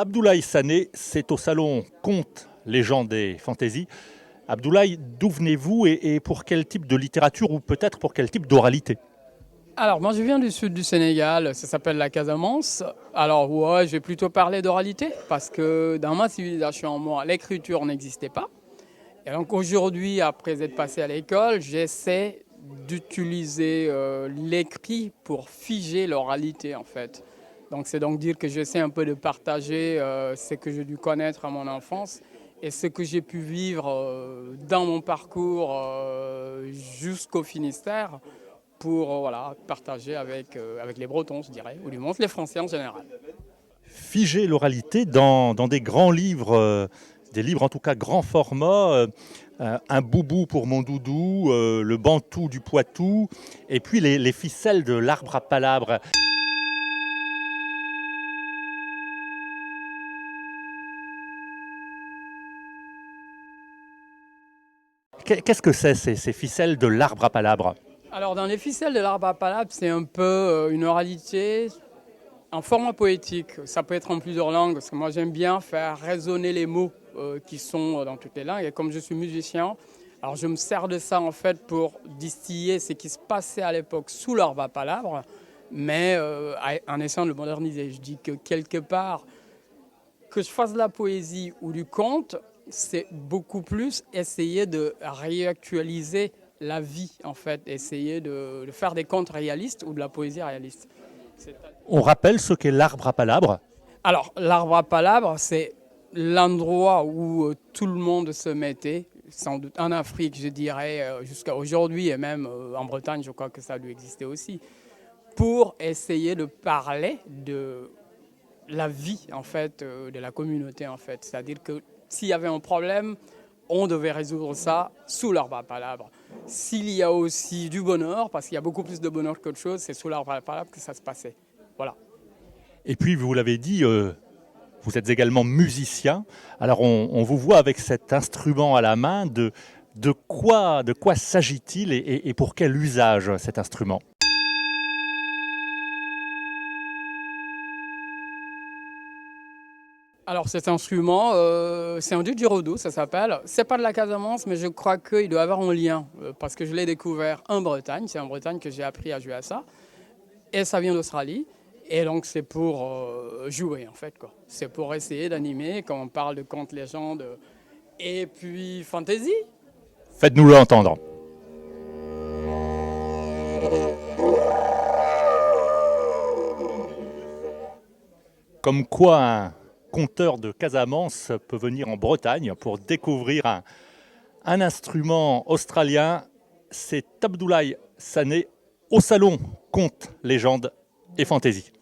Abdoulaye Sané, c'est au salon Contes, légendes et fantasy. Abdoulaye, d'où venez-vous et pour quel type de littérature ou peut-être pour quel type d'oralité? Alors, moi, je viens du sud du Sénégal, ça s'appelle la Casamance. Alors, ouais, je vais plutôt parler d'oralité parce que dans ma civilisation, moi, l'écriture n'existait pas. Et donc, aujourd'hui, après être passé à l'école, j'essaie d'utiliser l'écrit pour figer l'oralité, en fait. Donc, c'est donc dire que j'essaie un peu de partager ce que j'ai dû connaître à mon enfance et ce que j'ai pu vivre dans mon parcours jusqu'au Finistère pour voilà, partager avec les Bretons, je dirais, ou du moins les Français en général. Figer l'oralité dans des grands livres, des livres en tout cas grand format, un boubou pour mon doudou, le bantou du Poitou, et puis les ficelles de l'arbre à palabres. Qu'est-ce que c'est ces ficelles de l'arbre à palabres? Alors, dans les ficelles de l'arbre à palabre, c'est un peu une oralité en format poétique. Ça peut être en plusieurs langues, parce que moi, j'aime bien faire résonner les mots qui sont dans toutes les langues. Et comme je suis musicien, alors je me sers de ça, en fait, pour distiller ce qui se passait à l'époque sous l'arbre à palabre, mais en essayant de le moderniser. Je dis que quelque part, que je fasse de la poésie ou du conte, c'est beaucoup plus essayer de réactualiser la vie, en fait, essayer de faire des contes réalistes ou de la poésie réaliste. On rappelle ce qu'est l'arbre à palabres. Alors, l'arbre à palabre, c'est l'endroit où tout le monde se mettait, sans doute en Afrique, je dirais, jusqu'à aujourd'hui, et même en Bretagne, je crois que ça a dû exister aussi, pour essayer de parler de la vie, en fait, de la communauté, en fait. C'est-à-dire que s'il y avait un problème, on devait résoudre ça sous l'arbre à palabre. S'il y a aussi du bonheur, parce qu'il y a beaucoup plus de bonheur qu'autre chose, c'est sous l'arbre à palabre que ça se passait. Voilà. Et puis, vous l'avez dit, vous êtes également musicien. Alors, on vous voit avec cet instrument à la main. De quoi s'agit-il et pour quel usage cet instrument? Alors cet instrument, c'est un didgeridoo, ça s'appelle. C'est pas de la Casamance, mais je crois qu'il doit avoir un lien, parce que je l'ai découvert en Bretagne. C'est en Bretagne que j'ai appris à jouer à ça. Et ça vient d'Australie. Et donc c'est pour jouer, en fait, quoi. C'est pour essayer d'animer, quand on parle de contes légendes et puis fantasy. Faites-nous-le entendre. Comme quoi un conteur de Casamance peut venir en Bretagne pour découvrir un instrument australien. C'est Abdoulaye Sané au salon Contes, légendes et fantasy.